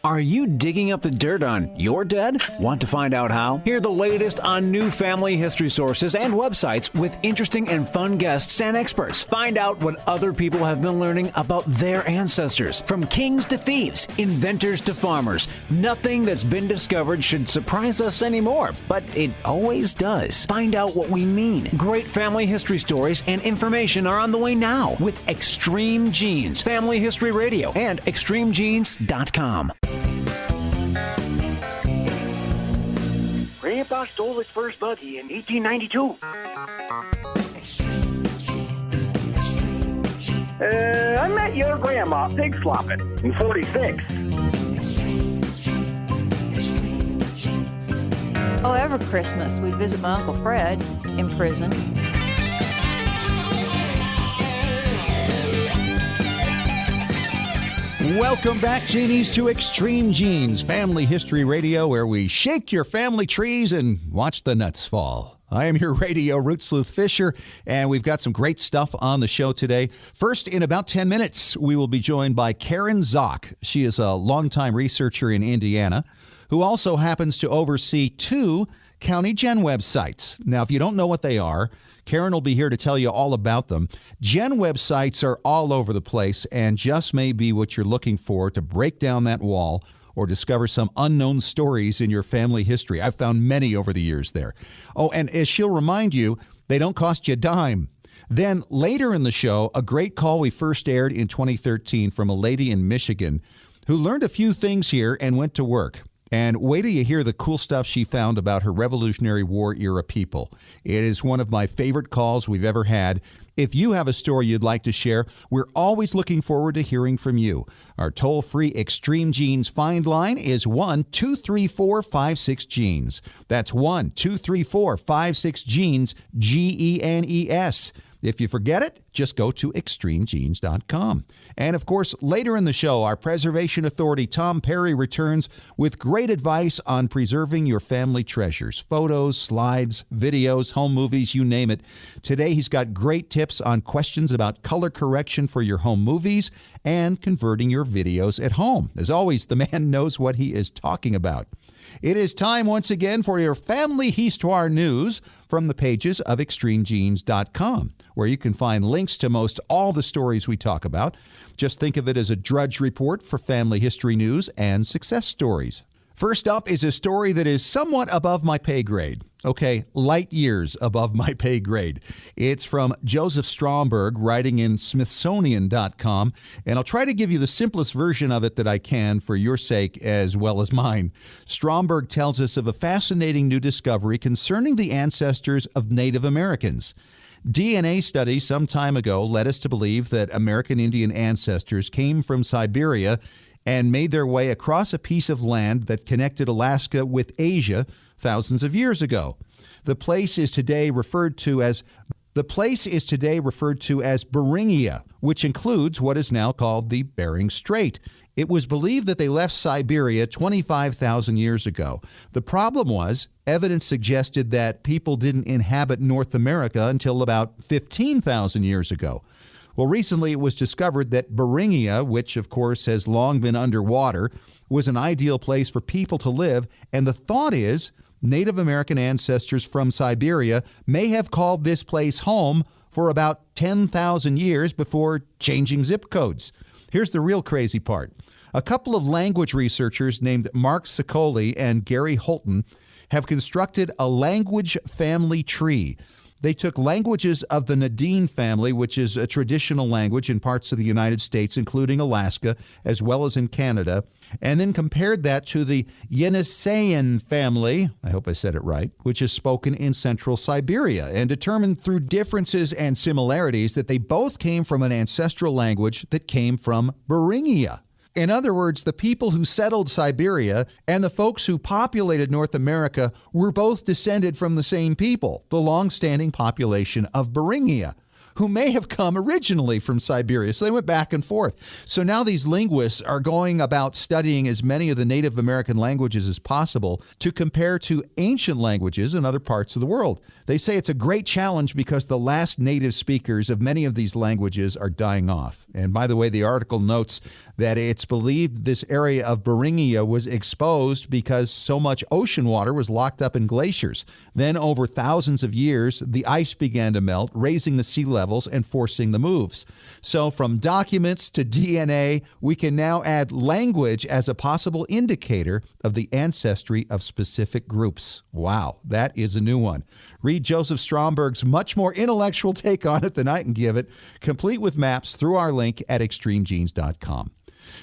Are you digging up the dirt on your dead? Want to find out how? Hear the latest on new family history sources and websites with interesting and fun guests and experts. Find out what other people have been learning about their ancestors. From kings to thieves, inventors to farmers, nothing that's been discovered should surprise us anymore, but it always does. Find out what we mean. Great family history stories and information are on the way now with Extreme Genes, Family History Radio, and extremegenes.com. Grandpa stole his first buggy in 1892. I met your grandma pig slopping in 46. Oh, every Christmas we'd visit my Uncle Fred in prison. Welcome back, Genies, to Extreme Genes, Family History Radio, where we shake your family trees and watch the nuts fall. I am your radio root sleuth Fisher, and we've got some great stuff on the show today. First, in about 10 minutes, we will be joined by Karen Zock. She is a longtime researcher in Indiana who also happens to oversee 2 county GenWeb sites. Now, if you don't know what they are, Karen will be here to tell you all about them. GenWeb sites are all over the place and just may be what you're looking for to break down that wall or discover some unknown stories in your family history. I've found many over the years there. Oh, and as she'll remind you, they don't cost you a dime. Then later in the show, a great call we first aired in 2013 from a lady in Michigan who learned a few things here and went to work. And wait till you hear the cool stuff she found about her Revolutionary War era people. It is one of my favorite calls we've ever had. If you have a story you'd like to share, we're always looking forward to hearing from you. Our toll-free Extreme Genes find line is 1-234-56-GENES. That's 1-234-56-GENES, Genes. If you forget it, just go to extremegenes.com. And of course, later in the show, our Preservation Authority Tom Perry returns with great advice on preserving your family treasures. Photos, slides, videos, home movies, you name it. Today, he's got great tips on questions about color correction for your home movies and converting your videos at home. As always, the man knows what he is talking about. It is time once again for your family histoire news from the pages of extremegenes.com, where you can find links to most all the stories we talk about. Just think of it as a Drudge Report for family history news and success stories. First up is a story that is somewhat above my pay grade. Okay, light years above my pay grade. It's from Joseph Stromberg, writing in Smithsonian.com, and I'll try to give you the simplest version of it that I can for your sake as well as mine. Stromberg tells us of a fascinating new discovery concerning the ancestors of Native Americans. DNA studies some time ago led us to believe that American Indian ancestors came from Siberia and made their way across a piece of land that connected Alaska with Asia thousands of years ago. The place is today referred to as Beringia, which includes what is now called the Bering Strait. It was believed that they left Siberia 25,000 years ago. The problem was, evidence suggested that people didn't inhabit North America until about 15,000 years ago. Well, recently it was discovered that Beringia, which of course has long been underwater, was an ideal place for people to live, and the thought is Native American ancestors from Siberia may have called this place home for about 10,000 years before changing zip codes. Here's the real crazy part. A couple of language researchers named Mark Sicoli and Gary Holton have constructed a language family tree. They took languages of the Nadine family, which is a traditional language in parts of the United States, including Alaska, as well as in Canada, and then compared that to the Yeniseian family, I hope I said it right, which is spoken in central Siberia, and determined through differences and similarities that they both came from an ancestral language that came from Beringia. In other words, the people who settled Siberia and the folks who populated North America were both descended from the same people, the long-standing population of Beringia. who may have come originally from Siberia. So they went back and forth. So now these linguists are going about studying as many of the Native American languages as possible to compare to ancient languages in other parts of the world. They say it's a great challenge because the last native speakers of many of these languages are dying off. And by the way, the article notes that it's believed this area of Beringia was exposed because so much ocean water was locked up in glaciers. Then over thousands of years, the ice began to melt, raising the sea levels and forcing the moves. So from documents to DNA, we can now add language as a possible indicator of the ancestry of specific groups. Wow, that is a new one. Read Joseph Stromberg's much more intellectual take on it than I can give it, complete with maps through our link at extremegenes.com.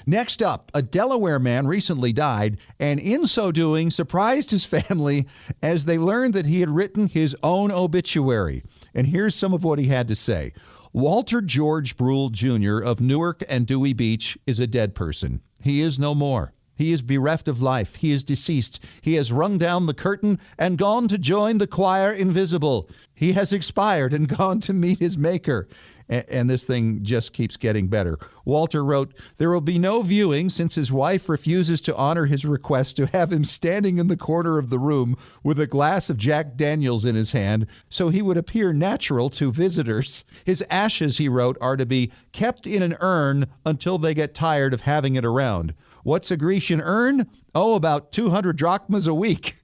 Next up, a Delaware man recently died, and in so doing, surprised his family as they learned that he had written his own obituary. And here's some of what he had to say. Walter George Brule Jr. of Newark and Dewey Beach is a dead person. He is no more. He is bereft of life. He is deceased. He has rung down the curtain and gone to join the choir invisible. He has expired and gone to meet his maker. And this thing just keeps getting better. Walter wrote, "There will be no viewing since his wife refuses to honor his request to have him standing in the corner of the room with a glass of Jack Daniels in his hand so he would appear natural to visitors. His ashes," he wrote, "are to be kept in an urn until they get tired of having it around. What's a Grecian urn? Oh, about 200 drachmas a week."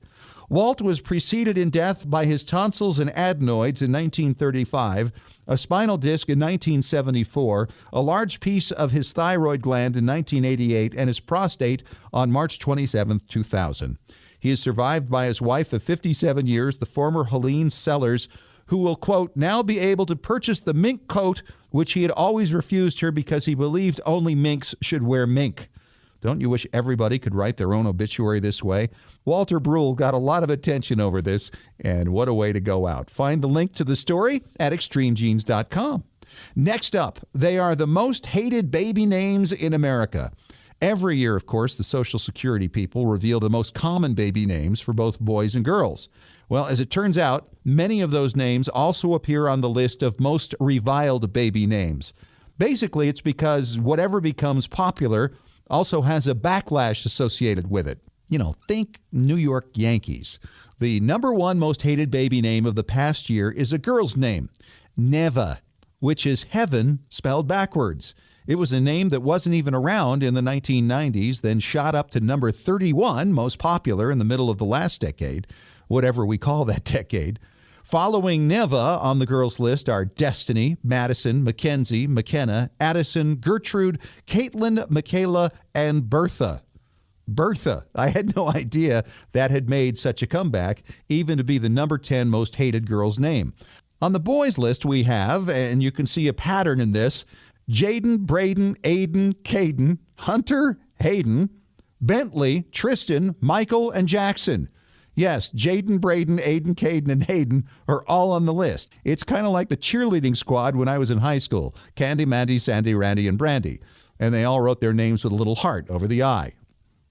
Walt was preceded in death by his tonsils and adenoids in 1935, a spinal disc in 1974, a large piece of his thyroid gland in 1988, and his prostate on March 27, 2000. He is survived by his wife of 57 years, the former Helene Sellers, who will, quote, "now be able to purchase the mink coat, which he had always refused her because he believed only minks should wear mink." Don't you wish everybody could write their own obituary this way? Walter Brule got a lot of attention over this, and what a way to go out. Find the link to the story at extremegenes.com. Next up, they are the most hated baby names in America. Every year, of course, the Social Security people reveal the most common baby names for both boys and girls. Well, as it turns out, many of those names also appear on the list of most reviled baby names. Basically, it's because whatever becomes popular also has a backlash associated with it. Think New York Yankees. The number one most hated baby name of the past year is a girl's name, Neva, which is heaven spelled backwards. It was a name that wasn't even around in the 1990s, then shot up to number 31, most popular in the middle of the last decade, whatever we call that decade. Following Neva on the girls' list are Destiny, Madison, Mackenzie, McKenna, Addison, Gertrude, Caitlin, Michaela, and Bertha. Bertha. I had no idea that had made such a comeback, even to be the number 10 most hated girl's name. On the boys' list we have, and you can see a pattern in this, Jaden, Braden, Aiden, Caden, Hunter, Hayden, Bentley, Tristan, Michael, and Jackson. Yes, Jaden, Braden, Aiden, Caden, and Hayden are all on the list. It's kind of like the cheerleading squad when I was in high school. Candy, Mandy, Sandy, Randy, and Brandy. And they all wrote their names with a little heart over the I.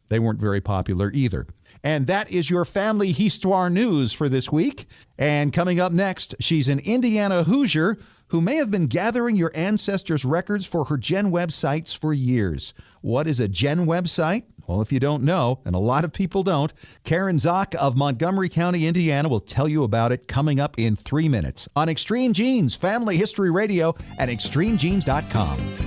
They weren't very popular either. And that is your family histoire news for this week. And coming up next, she's an Indiana Hoosier who may have been gathering your ancestors' records for her GenWeb sites for years. What is a GenWeb site? Well, if you don't know, and a lot of people don't, Karen Zock of Montgomery County, Indiana will tell you about it coming up in 3 minutes on Extreme Genes, Family History Radio at extremegenes.com.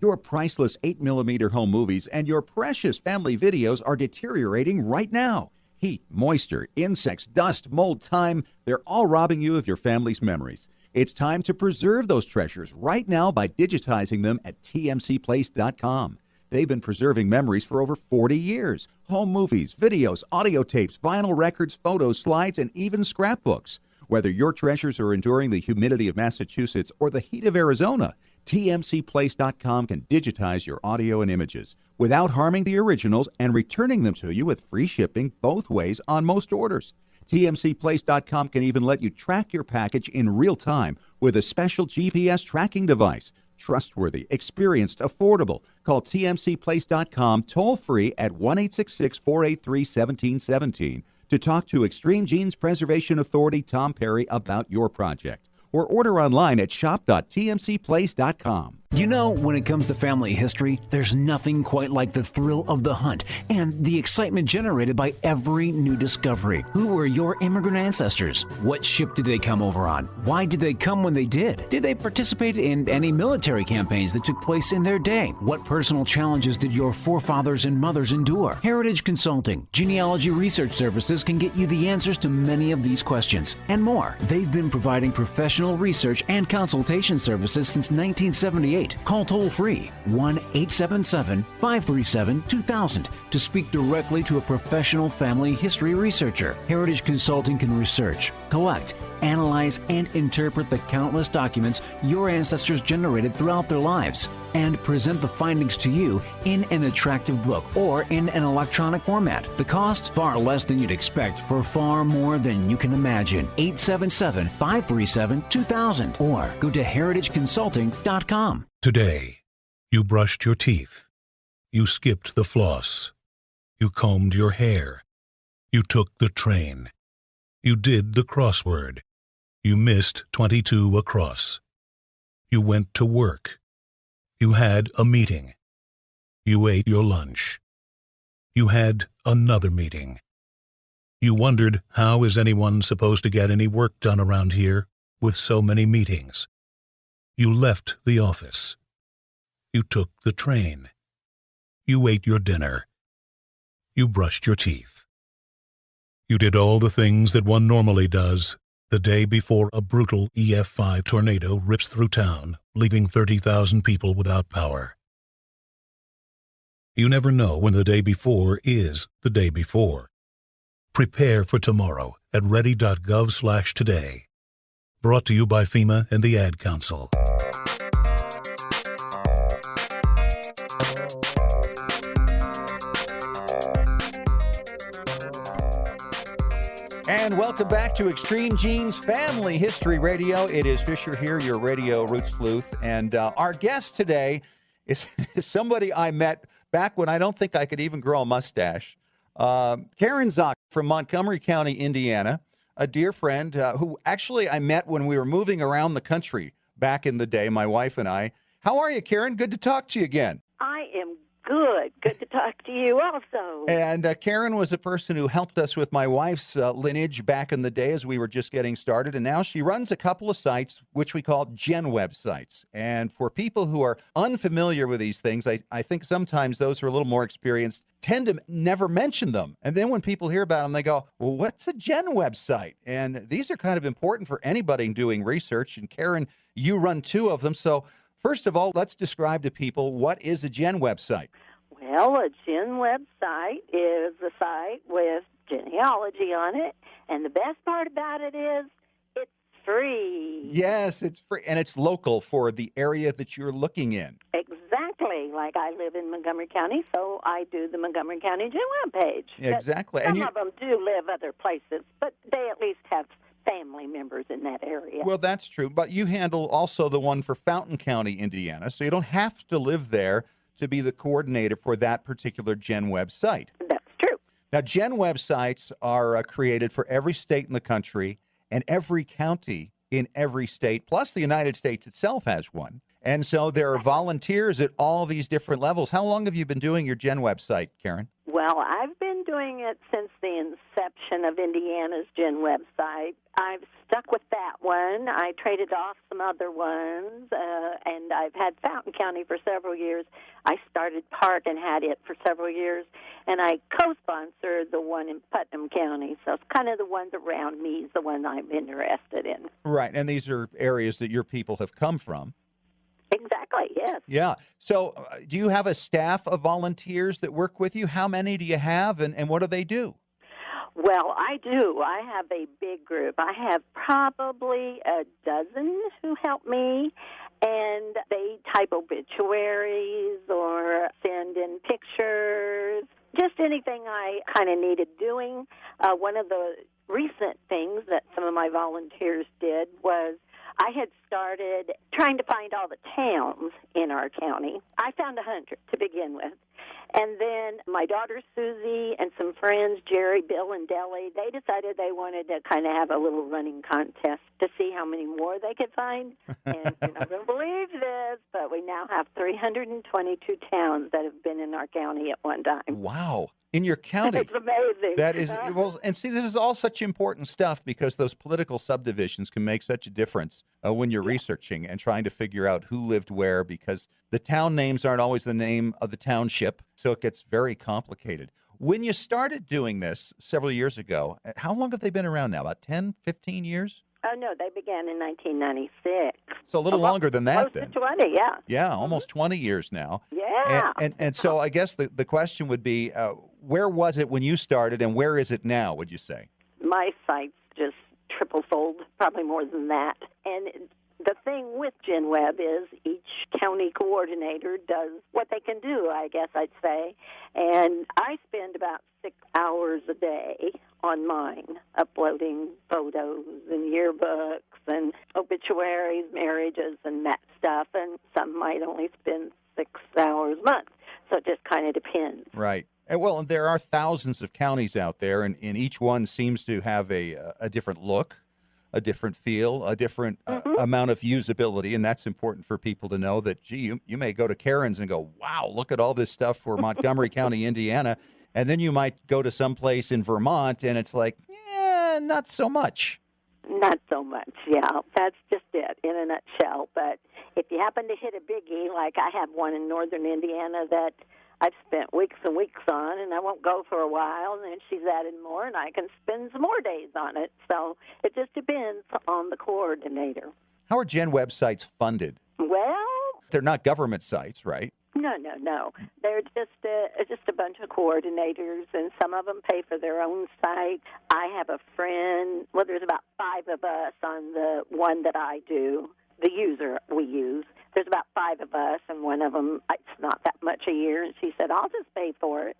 Your priceless 8mm home movies and your precious family videos are deteriorating right now. Heat, moisture, insects, dust, mold, time, they're all robbing you of your family's memories. It's time to preserve those treasures right now by digitizing them at tmcplace.com. They've been preserving memories for over 40 years. Home movies, videos, audio tapes, vinyl records, photos, slides, and even scrapbooks. Whether your treasures are enduring the humidity of Massachusetts or the heat of Arizona, tmcplace.com can digitize your audio and images without harming the originals and returning them to you with free shipping both ways on most orders. tmcplace.com can even let you track your package in real time with a special GPS tracking device. trustworthy, experienced, affordable. Call tmcplace.com toll-free at 1-866-483-1717 to talk to Extreme Genes Preservation Authority Tom Perry about your project. Or order online at shop.tmcplace.com. You know, when it comes to family history, there's nothing quite like the thrill of the hunt and the excitement generated by every new discovery. Who were your immigrant ancestors? What ship did they come over on? Why did they come when they did? Did they participate in any military campaigns that took place in their day? What personal challenges did your forefathers and mothers endure? Heritage Consulting, Genealogy Research Services can get you the answers to many of these questions and more. They've been providing professional research and consultation services since 1978. Call toll-free 1-877-537-2000 to speak directly to a professional family history researcher. Heritage Consulting can research, collect, analyze, and interpret the countless documents your ancestors generated throughout their lives and present the findings to you in an attractive book or in an electronic format. The cost? Far less than you'd expect for far more than you can imagine. 877-537-2000 or go to heritageconsulting.com. Today, you brushed your teeth. You skipped the floss. You combed your hair. You took the train. You did the crossword. You missed 22 across. You went to work. You had a meeting. You ate your lunch. You had another meeting. You wondered, how is anyone supposed to get any work done around here with so many meetings? You left the office. You took the train. You ate your dinner. You brushed your teeth. You did all the things that one normally does the day before a brutal EF5 tornado rips through town, leaving 30,000 people without power. You never know when the day before is the day before. Prepare for tomorrow at ready.gov/today. Brought to you by FEMA and the Ad Council. And welcome back to Extreme Genes Family History Radio. It is Fisher here, your radio root sleuth. And our guest today is somebody I met back when I don't think I could even grow a mustache. Karen Zock from Montgomery County, Indiana, a dear friend who actually I met when we were moving around the country back in the day, my wife and I. How are you, Karen? Good to talk to you again. I am good. Good to talk to you also. And Karen was a person who helped us with my wife's lineage back in the day as we were just getting started. And now she runs a couple of sites, which we call GenWeb sites. And for people who are unfamiliar with these things, I think sometimes those who are a little more experienced tend to never mention them. And then when people hear about them, they go, well, what's a GenWeb site? And these are kind of important for anybody doing research. And Karen, you run two of them. So first of all, let's describe to people, what is a GenWeb site? Well, a GenWeb site is a site with genealogy on it, and the best part about it is it's free. Yes, it's free, and it's local for the area that you're looking in. Exactly. Like I live in Montgomery County, so I do the Montgomery County GenWeb page. Exactly. Some of them do live other places, but they at least have family members in that area. Well, that's true, but you handle also the one for Fountain County, Indiana, so you don't have to live there to be the coordinator for that particular GenWeb site. That's true. Now, GenWeb sites are created for every state in the country and every county in every state, plus the United States itself has one. And so there are volunteers at all these different levels. How long have you been doing your GenWeb site, Karen? Well, I've been doing it since the inception of Indiana's GenWeb site. I've stuck with that one. I traded off some other ones, and I've had Fountain County for several years. I started Park and had it for several years, and I co-sponsored the one in Putnam County. So it's kind of the ones around me is the one I'm interested in. Right, and these are areas that your people have come from. Exactly, yes. Yeah. So do you have a staff of volunteers that work with you? How many do you have, and what do they do? Well, I do. I have a big group. I have probably a dozen who help me, and they type obituaries or send in pictures, just anything I kind of needed doing. One of the recent things that some of my volunteers did was I had started trying to find all the towns in our county. I found 100 to begin with. And then my daughter Susie and some friends, Jerry, Bill, and Deli, they decided they wanted to kind of have a little running contest to see how many more they could find. And you're not going to believe this, but we now have 322 towns that have been in our county at one time. Wow. In your county. It's amazing. That is, well, and see, this is all such important stuff because those political subdivisions can make such a difference when you're researching and trying to figure out who lived where, because the town names aren't always the name of the township, so it gets very complicated. When you started doing this several years ago, how long have they been around now? About 10, 15 years? Oh, no, they began in 1996. So a little longer than that, close then. to 20, yeah. Yeah, almost 20 years now. Yeah. And so I guess the question would be, where was it when you started, and where is it now, would you say? My site's just triple-fold, probably more than that. And the thing with GenWeb is each county coordinator does what they can do, I guess I'd say. And I spend about 6 hours a day on mine, uploading photos and yearbooks and obituaries, marriages, and that stuff. And some might only spend 6 hours a month. So it just kind of depends. Right. And well, there are thousands of counties out there, and each one seems to have a different look, a different feel, a different amount of usability, and that's important for people to know that, gee, you may go to Karen's and go, wow, look at all this stuff for Montgomery County, Indiana, and then you might go to someplace in Vermont, and it's like, yeah, not so much. Not so much, yeah. That's just it in a nutshell. But if you happen to hit a biggie, like I have one in northern Indiana that I've spent weeks and weeks on, and I won't go for a while, and then she's added more, and I can spend some more days on it. So it just depends on the coordinator. How are GenWeb sites funded? Well, They're not government sites, right? No. They're just a bunch of coordinators, and some of them pay for their own site. I have a friend. Well, there's about 5 of us on the one that I do, the user we use. There's about 5 of us, and one of them, it's not that much a year, and she said, I'll just pay for it.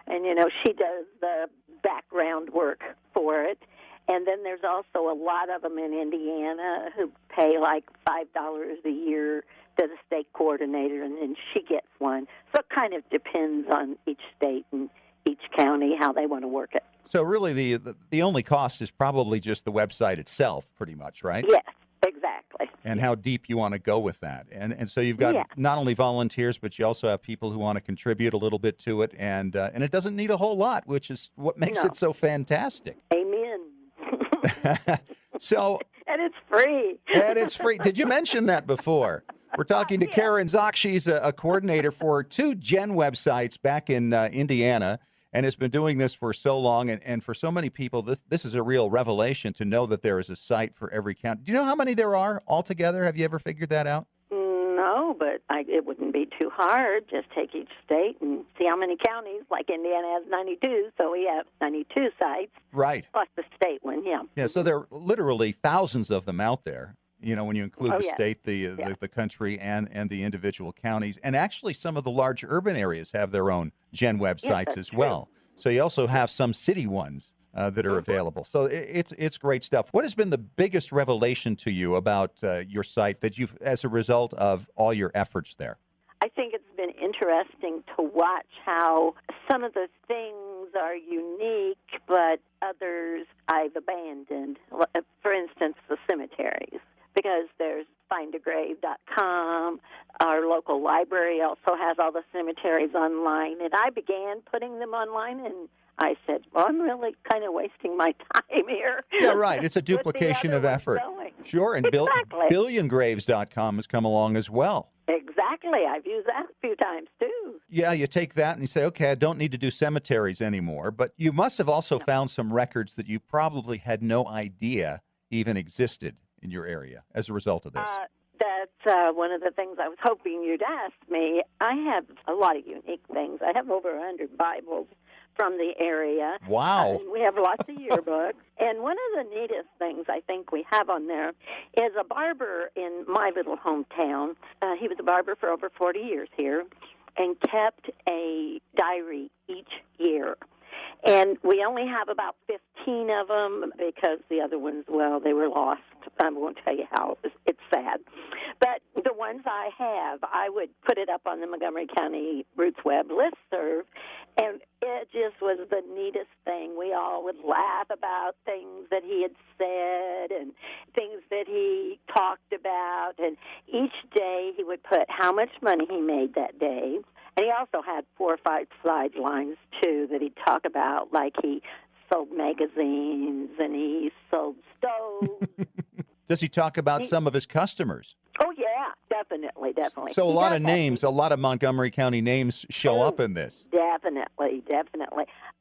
And, she does the background work for it. And then there's also a lot of them in Indiana who pay like $5 a year to the state coordinator, and then she gets one. So it kind of depends on each state and each county how they want to work it. So really the only cost is probably just the website itself, pretty much, right? Yes, exactly. And how deep you want to go with that. And so you've got not only volunteers, but you also have people who want to contribute a little bit to it, and it doesn't need a whole lot, which is what makes it so fantastic. Amen. So and it's free. And it's free. Did you mention that before? We're talking to Karen Zock. She's a coordinator for 2 GenWeb sites back in Indiana, and has been doing this for so long. And for so many people, this is a real revelation to know that there is a site for every county. Do you know how many there are altogether? Have you ever figured that out? No, but it wouldn't be too hard. Just take each state and see how many counties. Like Indiana has 92, so we have 92 sites. Right. Plus the state one, yeah. Yeah, so there are literally thousands of them out there, when you include the state, the country, and the individual counties. And actually, some of the large urban areas have their own GenWeb sites as well. So you also have some city ones that are available. So it's great stuff. What has been the biggest revelation to you about your site that you've, as a result of all your efforts there? I think it's been interesting to watch how some of the things are unique, but others I've abandoned. For instance, the cemeteries, because there's findagrave.com. Our local library also has all the cemeteries online, and I began putting them online, and I said, well, I'm really kind of wasting my time here. Yeah, right. It's a duplication of effort. Sure, and billiongraves.com has come along as well. Exactly. I've used that a few times, too. Yeah, you take that and you say, okay, I don't need to do cemeteries anymore. But you must have also found some records that you probably had no idea even existed in your area as a result of this. That's one of the things I was hoping you'd ask me. I have a lot of unique things. I have over 100 Bibles from the area. Wow. We have lots of yearbooks. And one of the neatest things I think we have on there is a barber in my little hometown. He was a barber for over 40 years here and kept a diary each year. And we only have about 15 of them because the other ones, well, they were lost. I won't tell you how. It's sad. But the ones I have, I would put it up on the Montgomery County Roots Web listserv, and it just was the neatest thing. We all would laugh about things that he had said and things that he talked about, and each day he would put how much money he made that day. And he also had 4 or 5 sidelines, too, that he'd talk about, like he sold magazines and he sold stoves. Does he talk about some of his customers? Oh, yeah, definitely. So a lot of names, a lot of Montgomery County names show up in this. Definitely.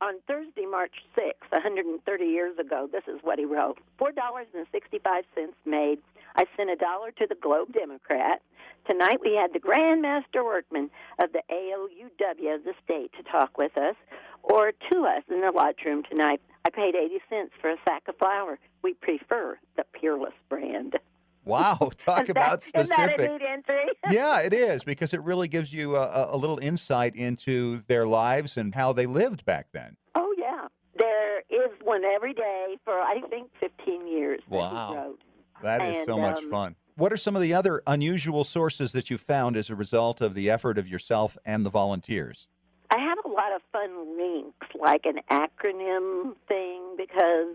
On Thursday, March 6th, 130 years ago, this is what he wrote. $4.65 made. I sent $1 to the Globe Democrat. Tonight we had the Grand Master Workman of the AOUW of the state to talk with us, or to us in the lunchroom tonight. I paid 80 cents for a sack of flour. We prefer the Peerless brand. Wow, talk about specific. Isn't that a neat entry? Yeah, it is, because it really gives you a little insight into their lives and how they lived back then. Oh, yeah. There is one every day for, I think, 15 years. Wow. That he wrote. That is so much fun. What are some of the other unusual sources that you found as a result of the effort of yourself and the volunteers? I have a lot of fun links, like an acronym thing, because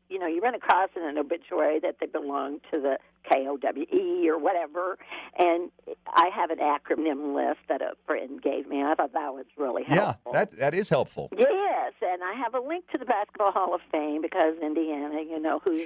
you run across in an obituary that they belong to the KOWE or whatever, and I have an acronym list that a friend gave me. I thought that was really helpful. Yeah, that is helpful. Yes, and I have a link to the Basketball Hall of Fame because Indiana, who's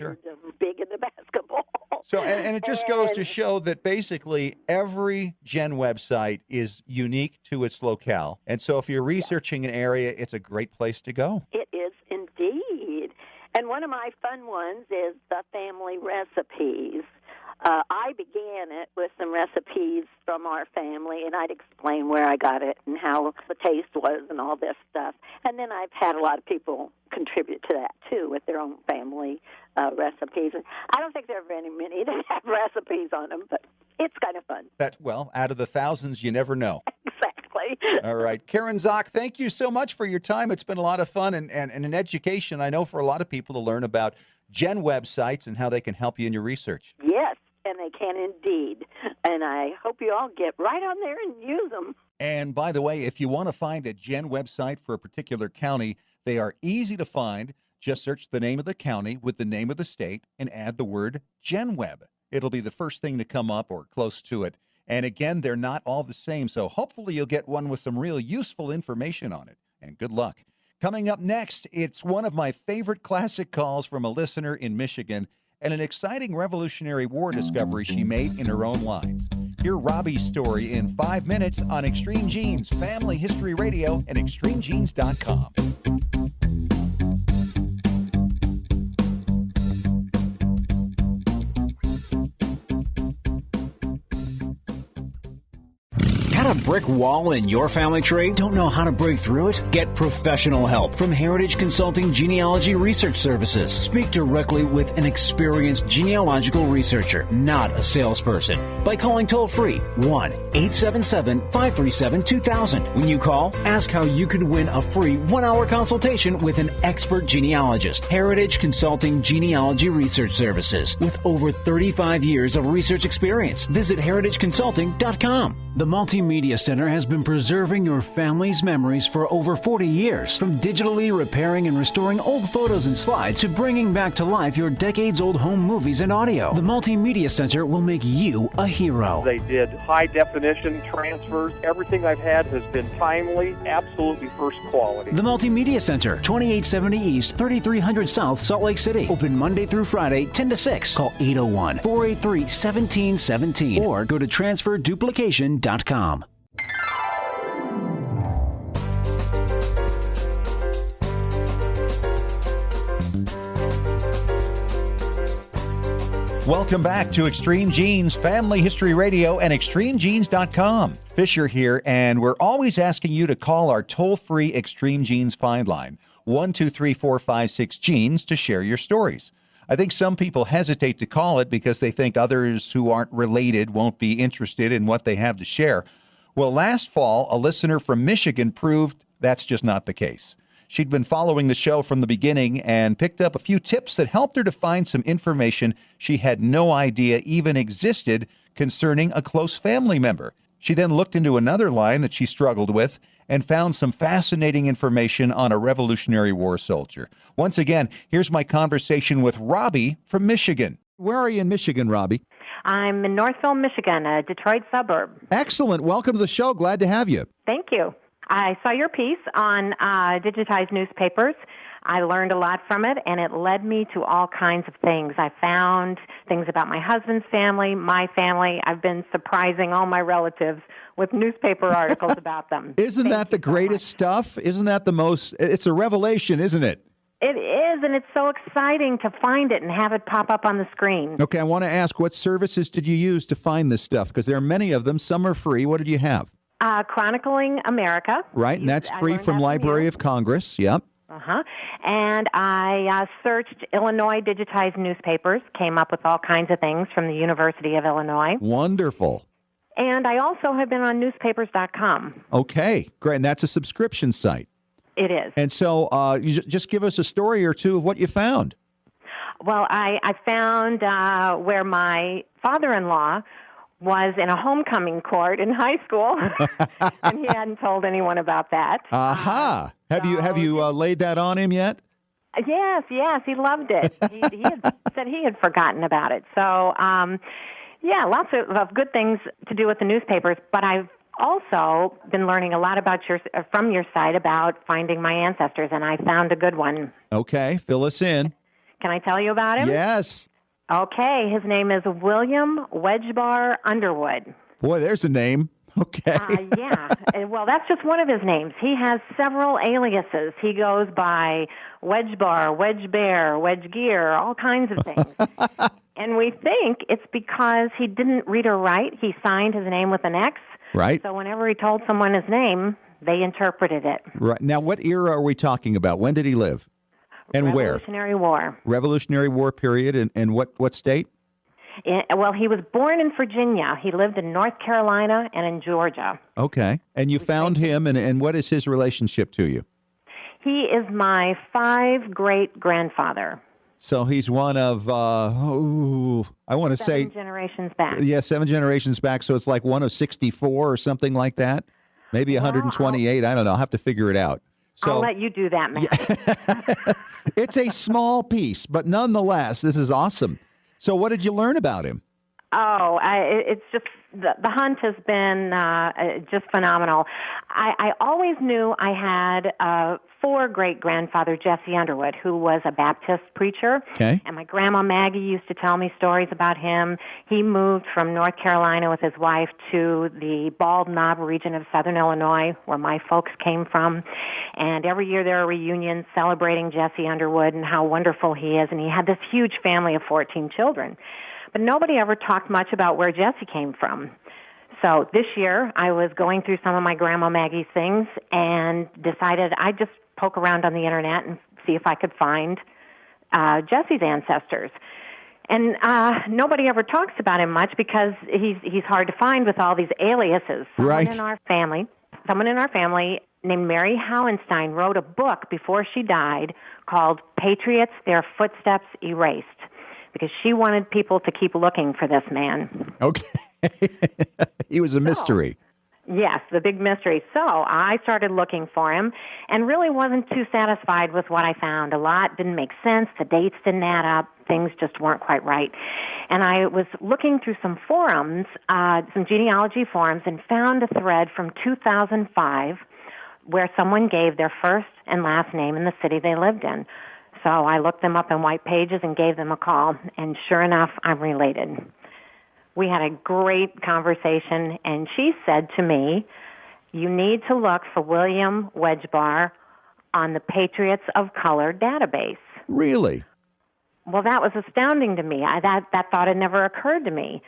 big in the basketball. So, and it just goes to show that basically every GenWeb site is unique to its locale. And so if you're researching an area, it's a great place to go. It is indeed. And one of my fun ones is the family recipes. I began it with some recipes from our family, and I'd explain where I got it and how the taste was and all this stuff. And then I've had a lot of people contribute to that, too, with their own family recipes. And I don't think there are very many that have recipes on them, but it's kind of fun. Out of the thousands, you never know. Exactly. All right. Karen Zock, thank you so much for your time. It's been a lot of fun and an education, I know, for a lot of people to learn about GenWeb sites and how they can help you in your research. Yes, and they can indeed. And I hope you all get right on there and use them. And by the way, if you want to find a GenWeb site for a particular county, they are easy to find. Just search the name of the county with the name of the state and add the word GenWeb. It'll be the first thing to come up or close to it. And again, they're not all the same, so hopefully you'll get one with some real useful information on it. And good luck. Coming up next, it's one of my favorite classic calls from a listener in Michigan and an exciting Revolutionary War discovery she made in her own lines. Hear Robbie's story in 5 minutes on Extreme Genes, Family History Radio, and ExtremeGenes.com. Got a brick wall in your family tree? Don't know how to break through it? Get professional help from Heritage Consulting Genealogy Research Services. Speak directly with an experienced genealogical researcher, not a salesperson, by calling toll-free 1-877-537-2000. When you call, ask how you could win a free 1-hour consultation with an expert genealogist. Heritage Consulting Genealogy Research Services, with over 35 years of research experience. Visit heritageconsulting.com. The Multimedia Center has been preserving your family's memories for over 40 years. From digitally repairing and restoring old photos and slides to bringing back to life your decades-old home movies and audio, the Multimedia Center will make you a hero. They did high-definition transfers. Everything I've had has been timely, absolutely first quality. The Multimedia Center, 2870 East, 3300 South, Salt Lake City. Open Monday through Friday, 10 to 6. Call 801-483-1717 or go to transferduplication.com. Welcome back to Extreme Genes, Family History Radio, and ExtremeGenes.com. Fisher here, and we're always asking you to call our toll-free Extreme Genes Find Line, 1-234-56-GENES, to share your stories. I think some people hesitate to call it because they think others who aren't related won't be interested in what they have to share. Well, last fall, a listener from Michigan proved that's just not the case. She'd been following the show from the beginning and picked up a few tips that helped her to find some information she had no idea even existed concerning a close family member. She then looked into another line that she struggled with and found some fascinating information on a Revolutionary War soldier. Once again, here's my conversation with Robbie from Michigan. Where are you in Michigan, Robbie? I'm in Northville, Michigan, a Detroit suburb. Excellent. Welcome to the show. Glad to have you. Thank you. I saw your piece on digitized newspapers. I learned a lot from it, and it led me to all kinds of things. I found things about my husband's family, my family. I've been surprising all my relatives with newspaper articles about them. Isn't that the greatest stuff? Isn't that the most? It's a revelation, isn't it? It is, and it's so exciting to find it and have it pop up on the screen. Okay, I want to ask, what services did you use to find this stuff? Because there are many of them. Some are free. What did you have? Chronicling America. Right, and that's free from Library of Congress. Yep. Uh-huh. And I searched Illinois digitized newspapers, came up with all kinds of things from the University of Illinois. Wonderful. And I also have been on newspapers.com. Okay, great. And that's a subscription site. It is. And so you just give us a story or two of what you found. Well, I found where my father-in-law was in a homecoming court in high school, and he hadn't told anyone about that. Aha! Have you laid that on him yet? Yes, he loved it. He had said he had forgotten about it. So, yeah, lots of good things to do with the newspapers, but I've also been learning a lot about from your site about finding my ancestors, and I found a good one. Okay, fill us in. Can I tell you about him? Yes. Okay, his name is William Wedgebar Underwood. Boy, there's a name. Okay. Yeah. Well, that's just one of his names. He has several aliases. He goes by Wedgebar, Wedge Bear, Wedge Gear, all kinds of things. And we think it's because he didn't read or write. He signed his name with an X. Right. So whenever he told someone his name, they interpreted it. Right. Now, what era are we talking about? When did he live? And where? Revolutionary War. Revolutionary War period. And what state? Well, he was born in Virginia. He lived in North Carolina and in Georgia. Okay. And you found him, and what is his relationship to you? He is my 5 great-grandfather. So he's one of, I want to say... 7 generations back. Yeah, 7 generations back. So it's like one of 64 or something like that. Maybe 128. I don't know. I'll have to figure it out. So, I'll let you do that, Matt. It's a small piece, but nonetheless, this is awesome. So what did you learn about him? Oh, it's just the hunt has been just phenomenal. I always knew I had 4 great-grandfather, Jesse Underwood, who was a Baptist preacher. Okay. And my grandma Maggie used to tell me stories about him. He moved from North Carolina with his wife to the Bald Knob region of southern Illinois, where my folks came from. And every year there are reunions celebrating Jesse Underwood and how wonderful he is. And he had this huge family of 14 children. But nobody ever talked much about where Jesse came from. So this year, I was going through some of my Grandma Maggie's things and decided I'd just poke around on the Internet and see if I could find Jesse's ancestors. And nobody ever talks about him much because he's hard to find with all these aliases. Right. Someone in our family named Mary Howenstein wrote a book before she died called Patriots, Their Footsteps Erased, because she wanted people to keep looking for this man. Okay. He was a mystery. Yes, the big mystery. So I started looking for him and really wasn't too satisfied with what I found. A lot didn't make sense. The dates didn't add up. Things just weren't quite right. And I was looking through some forums, some genealogy forums, and found a thread from 2005 where someone gave their first and last name in the city they lived in. So I looked them up in white pages and gave them a call, and sure enough, I'm related. We had a great conversation, and she said to me, you need to look for William Wedgebar on the Patriots of Color database. Really? Well, that was astounding to me. That thought had never occurred to me.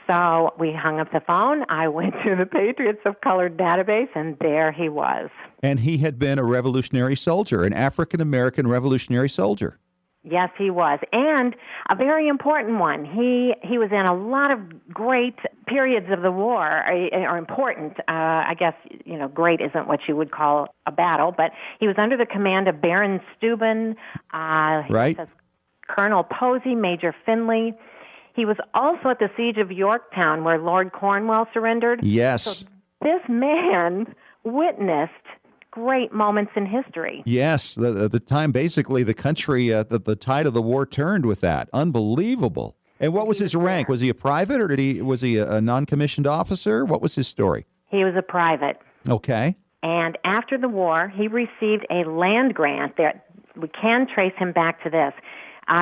So we hung up the phone. I went to the Patriots of Color database, and there he was. And he had been a revolutionary soldier, an African-American revolutionary soldier. Yes, he was. And a very important one. He was in a lot of great periods of the war are important. I guess, great isn't what you would call a battle, but he was under the command of Baron Steuben, Right. Colonel Posey, Major Finley. He was also at the siege of Yorktown, where Lord Cornwall surrendered. Yes. So this man witnessed great moments in history. Yes, the time basically the country, the tide of the war turned with that. Unbelievable. And what was his rank? Was he a private or was he a non-commissioned officer? What was his story? He was a private. Okay. And after the war, he received a land grant. We can trace him back to this.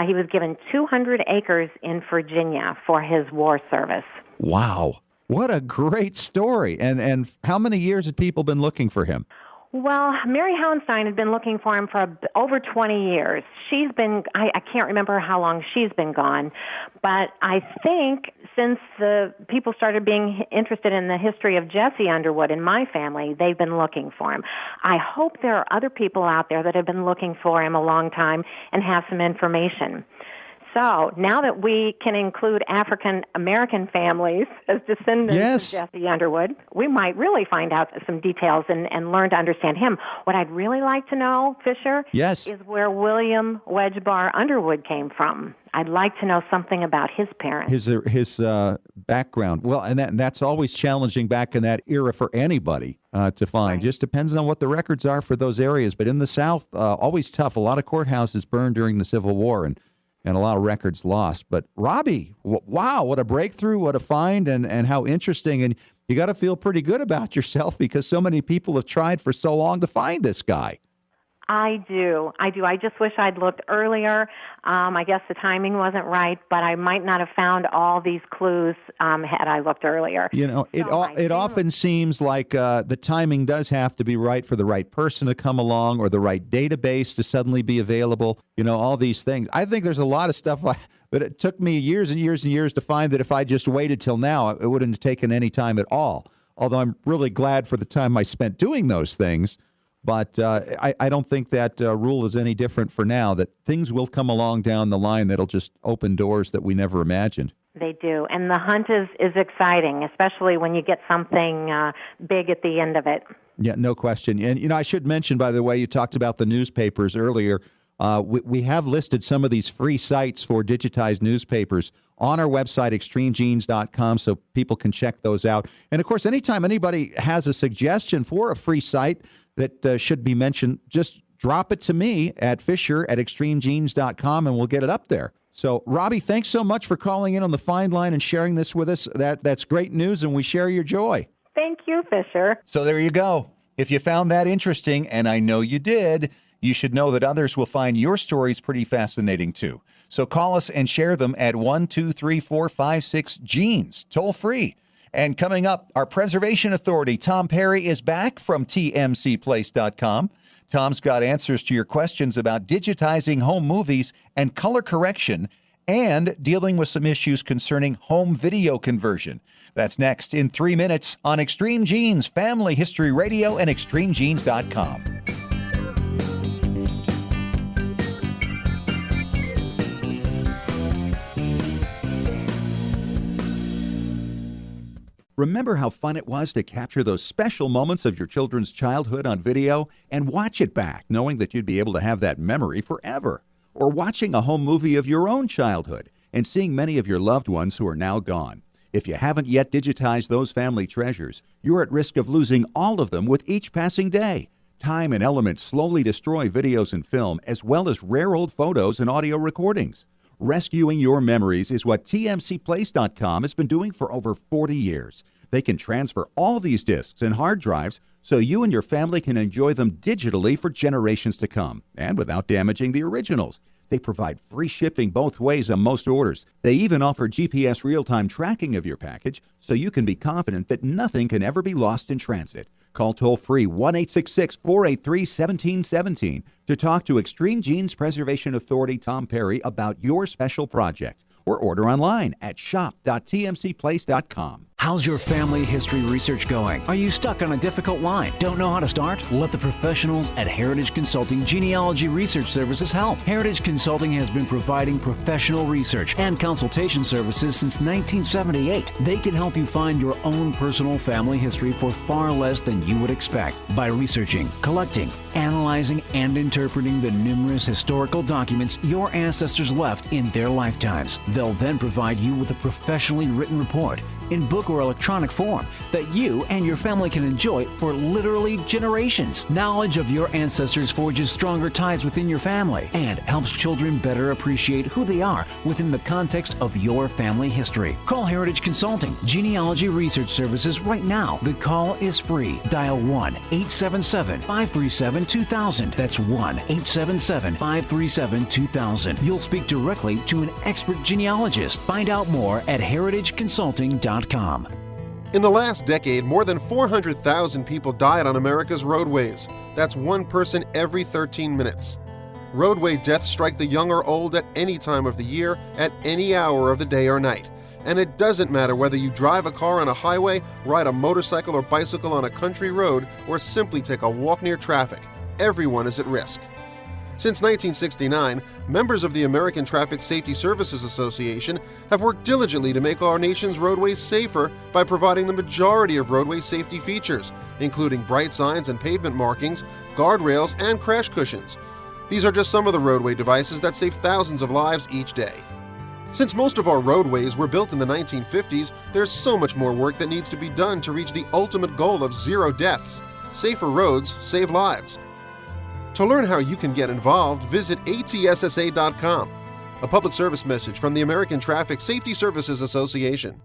He was given 200 acres in Virginia for his war service. Wow. What a great story. And how many years had people been looking for him? Well, Mary Howenstein had been looking for him for over 20 years. She's been, I can't remember how long she's been gone, but I think since the people started being interested in the history of Jesse Underwood in my family, they've been looking for him. I hope there are other people out there that have been looking for him a long time and have some information. So now that we can include African-American families as descendants of Jesse Underwood, we might really find out some details and learn to understand him. What I'd really like to know, Fisher, is where William Wedgebar Underwood came from. I'd like to know something about his parents. His background. Well, and that's always challenging back in that era for anybody to find. Right. Just depends on what the records are for those areas. But in the South, always tough. A lot of courthouses burned during the Civil War, and a lot of records lost. But Robbie, wow, what a breakthrough, what a find, and how interesting. And you got to feel pretty good about yourself because so many people have tried for so long to find this guy. I do. I just wish I'd looked earlier. I guess the timing wasn't right, but I might not have found all these clues had I looked earlier. It often seems like the timing does have to be right for the right person to come along or the right database to suddenly be available. All these things. I think there's a lot of stuff that it took me years and years and years to find that if I just waited till now, it wouldn't have taken any time at all. Although I'm really glad for the time I spent doing those things. But I don't think that rule is any different for now, that things will come along down the line that'll just open doors that we never imagined. They do. And the hunt is exciting, especially when you get something big at the end of it. Yeah, no question. And, I should mention, by the way, you talked about the newspapers earlier. We have listed some of these free sites for digitized newspapers on our website, extremegenes.com, so people can check those out. And, of course, anytime anybody has a suggestion for a free site that should be mentioned, just drop it to me at fisher@extremegenes.com, and we'll get it up there. So, Robbie, thanks so much for calling in on the Find Line and sharing this with us. That's great news, and we share your joy. Thank you, Fisher. So there you go. If you found that interesting, and I know you did, you should know that others will find your stories pretty fascinating, too. So call us and share them at 1-234-56-GENES, toll free. And coming up, our Preservation Authority, Tom Perry, is back from tmcplace.com. Tom's got answers to your questions about digitizing home movies and color correction and dealing with some issues concerning home video conversion. That's next in 3 minutes on Extreme Genes, Family History Radio, and extremegenes.com. Remember how fun it was to capture those special moments of your children's childhood on video and watch it back, knowing that you'd be able to have that memory forever? Or watching a home movie of your own childhood and seeing many of your loved ones who are now gone. If you haven't yet digitized those family treasures, you're at risk of losing all of them with each passing day. Time and elements slowly destroy videos and film, as well as rare old photos and audio recordings. Rescuing your memories is what tmcplace.com has been doing for over 40 years. They can transfer all these discs and hard drives so you and your family can enjoy them digitally for generations to come, and without damaging the originals. They provide free shipping both ways on most orders. They even offer GPS real-time tracking of your package so you can be confident that nothing can ever be lost in transit. Call toll-free 1-866-483-1717 to talk to Extreme Genes Preservation Authority Tom Perry about your special project, or order online at shop.tmcplace.com. How's your family history research going? Are you stuck on a difficult line? Don't know how to start? Let the professionals at Heritage Consulting Genealogy Research Services help. Heritage Consulting has been providing professional research and consultation services since 1978. They can help you find your own personal family history for far less than you would expect by researching, collecting, analyzing, and interpreting the numerous historical documents your ancestors left in their lifetimes. They'll then provide you with a professionally written report in book or electronic form that you and your family can enjoy for literally generations. Knowledge of your ancestors forges stronger ties within your family and helps children better appreciate who they are within the context of your family history. Call Heritage Consulting Genealogy Research Services right now. The call is free. Dial 1-877-537-2000. That's 1-877-537-2000. You'll speak directly to an expert genealogist. Find out more at heritageconsulting.com. In the last decade, more than 400,000 people died on America's roadways. That's one person every 13 minutes. Roadway deaths strike the young or old at any time of the year, at any hour of the day or night. And it doesn't matter whether you drive a car on a highway, ride a motorcycle or bicycle on a country road, or simply take a walk near traffic. Everyone is at risk. Since 1969, members of the American Traffic Safety Services Association have worked diligently to make our nation's roadways safer by providing the majority of roadway safety features, including bright signs and pavement markings, guardrails, and crash cushions. These are just some of the roadway devices that save thousands of lives each day. Since most of our roadways were built in the 1950s, there's so much more work that needs to be done to reach the ultimate goal of zero deaths. Safer roads save lives. To learn how you can get involved, visit atssa.com. A public service message from the American Traffic Safety Services Association.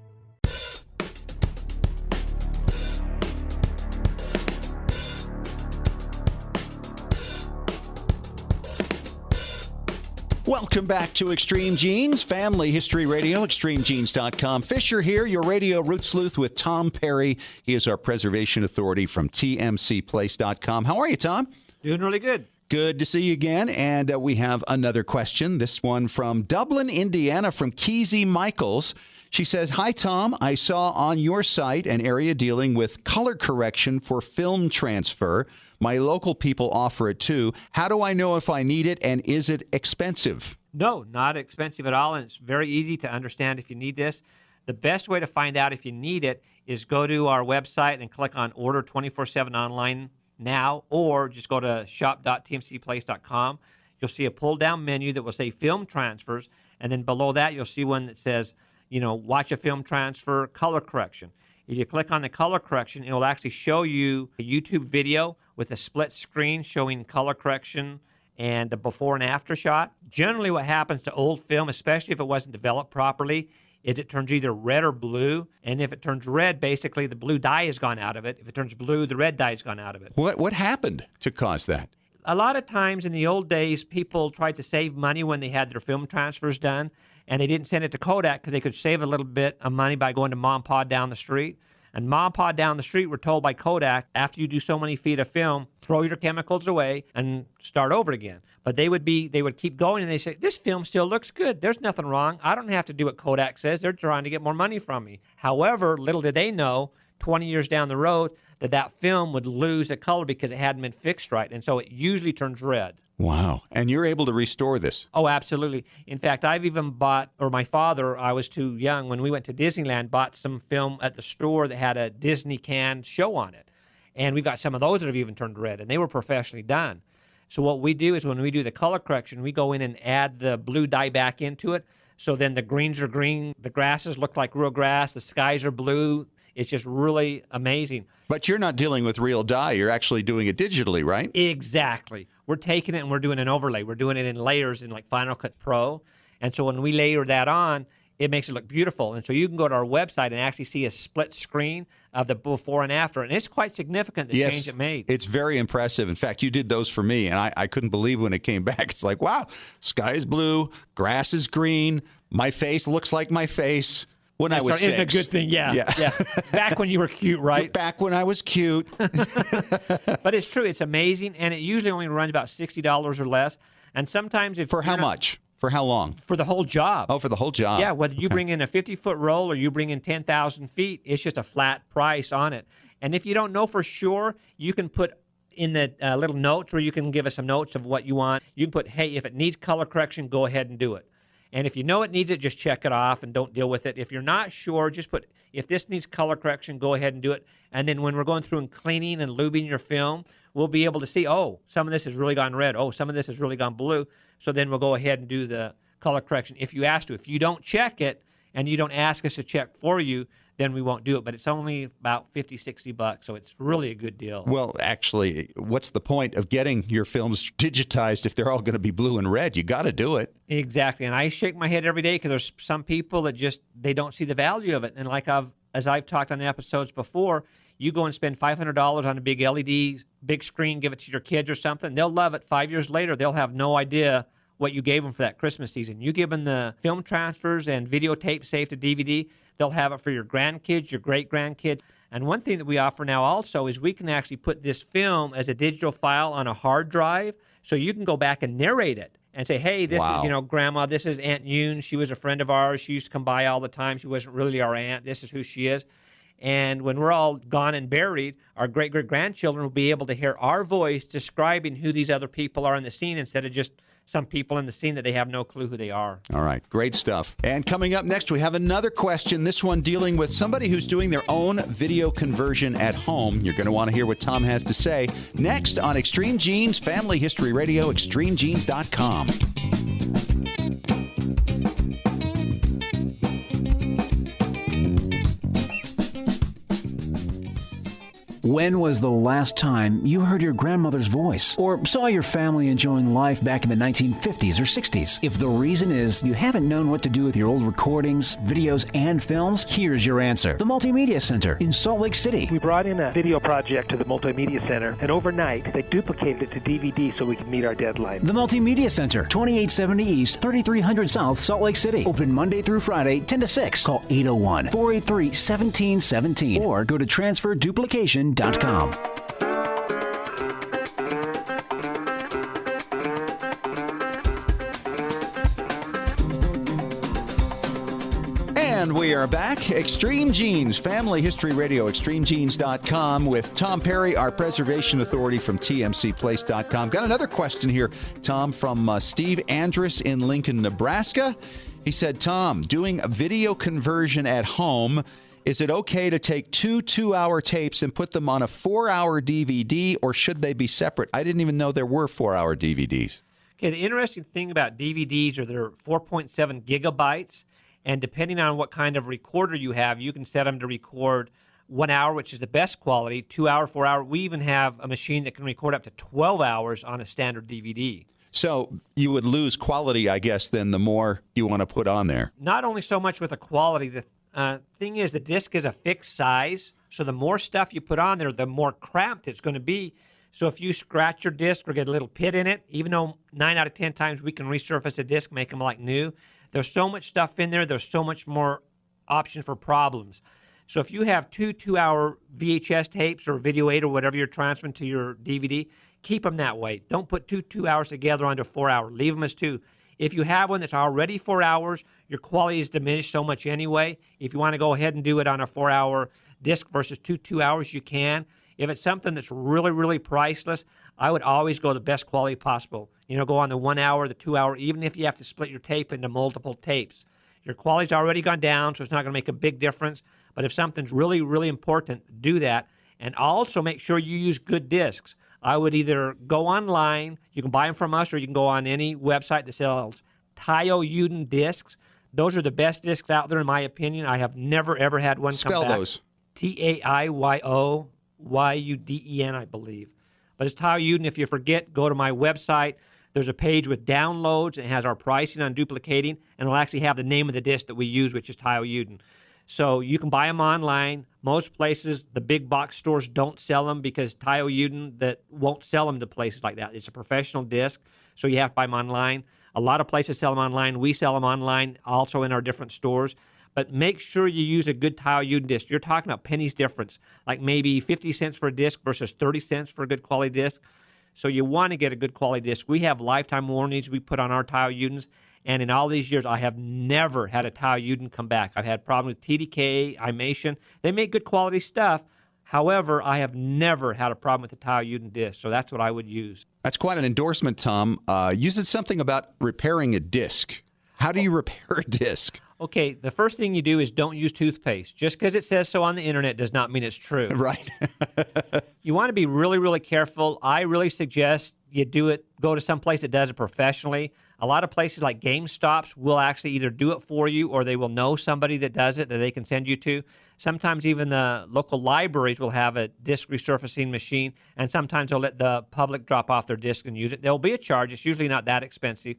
Welcome back to Extreme Genes, Family History Radio, extremegenes.com. Fisher here, your radio root sleuth with Tom Perry. He is our preservation authority from tmcplace.com. How are you, Tom? Doing really good. Good to see you again. And we have another question. This one from Dublin, Indiana, from Keezy Michaels. She says, "Hi, Tom. I saw on your site an area dealing with color correction for film transfer. My local people offer it too. How do I know if I need it, and is it expensive?" No, not expensive at all, and it's very easy to understand if you need this. The best way to find out if you need it is go to our website and click on Order 24/7 online now, or just go to shop.tmcplace.com. You'll see a pull-down menu that will say Film Transfers, and then below that you'll see one that says, watch a film transfer, color correction. If you click on the color correction, it will actually show you a YouTube video with a split screen showing color correction and the before and after shot. Generally what happens to old film, especially if it wasn't developed properly, is it turns either red or blue. And if it turns red, basically the blue dye has gone out of it. If it turns blue, the red dye has gone out of it. What happened to cause that? A lot of times in the old days, people tried to save money when they had their film transfers done, and they didn't send it to Kodak because they could save a little bit of money by going to Mom and Pa down the street. And Mom and Pa down the street were told by Kodak, after you do so many feet of film, throw your chemicals away and start over again. But they would keep going, and they say, this film still looks good. There's nothing wrong. I don't have to do what Kodak says. They're trying to get more money from me. However, little did they know, 20 years down the road, that film would lose the color because it hadn't been fixed right. And so it usually turns red. Wow. And you're able to restore this? Oh, absolutely. In fact, I've even bought, or my father, I was too young, when we went to Disneyland, bought some film at the store that had a Disney canned show on it. And we got some of those that have even turned red, and they were professionally done. So what we do is when we do the color correction, we go in and add the blue dye back into it. So then the greens are green, the grasses look like real grass, the skies are blue. It's just really amazing. But you're not dealing with real dye. You're actually doing it digitally, right? Exactly. We're taking it and we're doing an overlay. We're doing it in layers in like Final Cut Pro. And so when we layer that on, it makes it look beautiful. And so you can go to our website and actually see a split screen of the before and after. And it's quite significant, the change it made. It's very impressive. In fact, you did those for me, and I couldn't believe when it came back. It's like, wow, sky is blue, grass is green, my face looks like my face. When I was 6. Isn't a good thing, yeah. Back when you were cute, right? Back when I was cute. But it's true. It's amazing, and it usually only runs about $60 or less. And sometimes if for how much? For how long? For the whole job. Oh, for the whole job. Yeah, whether you bring in a 50-foot roll or you bring in 10,000 feet, it's just a flat price on it. And if you don't know for sure, you can put in the little notes where you can give us some notes of what you want. You can put, hey, if it needs color correction, go ahead and do it. And if you know it needs it, just check it off and don't deal with it. If you're not sure, just put, if this needs color correction, go ahead and do it. And then when we're going through and cleaning and lubing your film, we'll be able to see, oh, some of this has really gone red. Oh, some of this has really gone blue. So then we'll go ahead and do the color correction if you ask to. If you don't check it and you don't ask us to check for you, then we won't do it. But it's only about $50-$60, so it's really a good deal. Well, actually, what's the point of getting your films digitized if they're all going to be blue and red? You got to do it. Exactly, and I shake my head every day because there's some people that just, they don't see the value of it. And like as I've talked on the episodes before, you go and spend $500 on a big LED, big screen, give it to your kids or something, they'll love it. 5 years later, they'll have no idea what you gave them for that Christmas season. You give them the film transfers and videotape saved to DVD, they'll have it for your grandkids, your great-grandkids. And one thing that we offer now also is we can actually put this film as a digital file on a hard drive, so you can go back and narrate it and say, hey, this is, Grandma, this is Aunt Yoon. She was a friend of ours. She used to come by all the time. She wasn't really our aunt. This is who she is. And when we're all gone and buried, our great-great-grandchildren will be able to hear our voice describing who these other people are in the scene instead of just some people in the scene that they have no clue who they are. All right, great stuff. And coming up next, we have another question, this one dealing with somebody who's doing their own video conversion at home. You're going to want to hear what Tom has to say next on Extreme Genes, Family History Radio, extremegenes.com. When was the last time you heard your grandmother's voice or saw your family enjoying life back in the 1950s or 60s? If the reason is you haven't known what to do with your old recordings, videos, and films, here's your answer. The Multimedia Center in Salt Lake City. We brought in a video project to the Multimedia Center, and overnight they duplicated it to DVD so we could meet our deadline. The Multimedia Center, 2870 East, 3300 South, Salt Lake City. Open Monday through Friday, 10 to 6. Call 801-483-1717 or go to transferduplication.com. And we are back. Extreme Genes, Family History Radio, extremegenes.com with Tom Perry, our preservation authority from tmcplace.com. Got another question here, Tom, from Steve Andrus in Lincoln, Nebraska. He said, Tom, doing a video conversion at home, is it okay to take two 2-hour tapes and put them on a 4-hour DVD, or should they be separate? I didn't even know there were 4-hour DVDs. Okay, the interesting thing about DVDs are they're 4.7 gigabytes, and depending on what kind of recorder you have, you can set them to record 1 hour, which is the best quality, 2 hour, 4 hour. We even have a machine that can record up to 12 hours on a standard DVD. So you would lose quality, I guess, then the more you want to put on there. Not only so much with the quality, the thing is the disc is a fixed size, so the more stuff you put on there, the more cramped it's going to be. So if you scratch your disc or get a little pit in it, even though 9 out of 10 times we can resurface a disc, make them like new, there's so much stuff in there, there's so much more option for problems. So if you have two 2-hour VHS tapes or Video 8 or whatever you're transferring to your DVD, keep them that way. Don't put two 2 hours together onto 4 hour. Leave them as two. If you have one that's already 4 hours, your quality is diminished so much anyway. If you want to go ahead and do it on a 4-hour disc versus two 2 hours, you can. If it's something that's really, really priceless, I would always go the best quality possible. Go on the 1 hour, the 2 hour, even if you have to split your tape into multiple tapes. Your quality's already gone down, so it's not going to make a big difference. But if something's really, really important, do that. And also make sure you use good discs. I would either go online, you can buy them from us, or you can go on any website that sells Tayo-Yuden discs. Those are the best discs out there, in my opinion. I have never, ever had one come back. Spell those. Tayo-Yuden, I believe. But it's Tayo-Yuden. If you forget, go to my website. There's a page with downloads, and it has our pricing on duplicating, and it'll actually have the name of the disc that we use, which is Tayo-Yuden. So you can buy them online. Most places, the big box stores don't sell them because Tayo-Yuden that won't sell them to places like that. It's a professional disc, so you have to buy them online. A lot of places sell them online. We sell them online also in our different stores. But make sure you use a good Tayo-Yuden disc. You're talking about pennies difference, like maybe 50 cents for a disc versus 30 cents for a good quality disc. So you want to get a good quality disc. We have lifetime warranties we put on our Tayo-Yudens. And in all these years, I have never had a Taoyuan come back. I've had problems with TDK, Imation. They make good quality stuff. However, I have never had a problem with the Taoyuan disc, so that's what I would use. That's quite an endorsement, Tom. You said something about repairing a disc. How do you repair a disc? Okay, the first thing you do is don't use toothpaste. Just because it says so on the internet does not mean it's true. Right. You want to be really, really careful. I really suggest you go to some place that does it professionally. A lot of places like GameStops will actually either do it for you or they will know somebody that does it that they can send you to. Sometimes even the local libraries will have a disc resurfacing machine, and sometimes they'll let the public drop off their disc and use it. There will be a charge. It's usually not that expensive.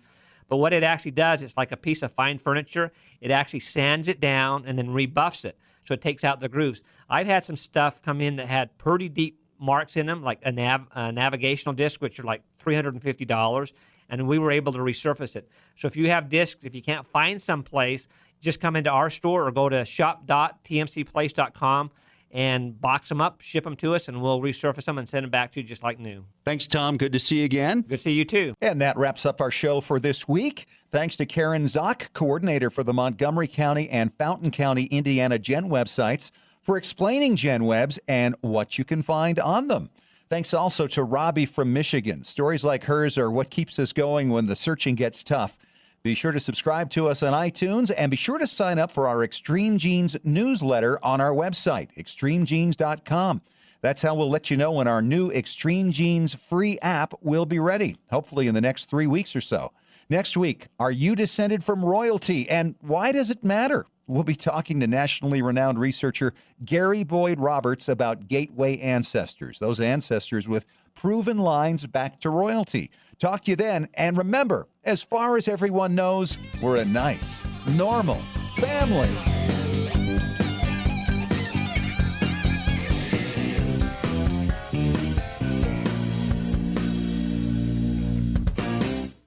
But what it actually does, it's like a piece of fine furniture. It actually sands it down and then rebuffs it, so it takes out the grooves. I've had some stuff come in that had pretty deep marks in them, like a navigational disc, which are like $350, and we were able to resurface it. So if you have discs, if you can't find some place, just come into our store or go to shop.tmcplace.com and box them up, ship them to us, and we'll resurface them and send them back to you just like new. Thanks, Tom. Good to see you again. Good to see you, too. And that wraps up our show for this week. Thanks to Karen Zock, coordinator for the Montgomery County and Fountain County, Indiana GenWeb sites, for explaining GenWebs and what you can find on them. Thanks also to Robbie from Michigan. Stories like hers are what keeps us going when the searching gets tough. Be sure to subscribe to us on iTunes and be sure to sign up for our Extreme Genes newsletter on our website, extremegenes.com. That's how we'll let you know when our new Extreme Genes free app will be ready, hopefully in the next 3 weeks or so. Next week, are you descended from royalty, and why does it matter? We'll be talking to nationally renowned researcher Gary Boyd Roberts about gateway ancestors, those ancestors with proven lines back to royalty. Talk to you then, and remember, as far as everyone knows, we're a nice, normal family.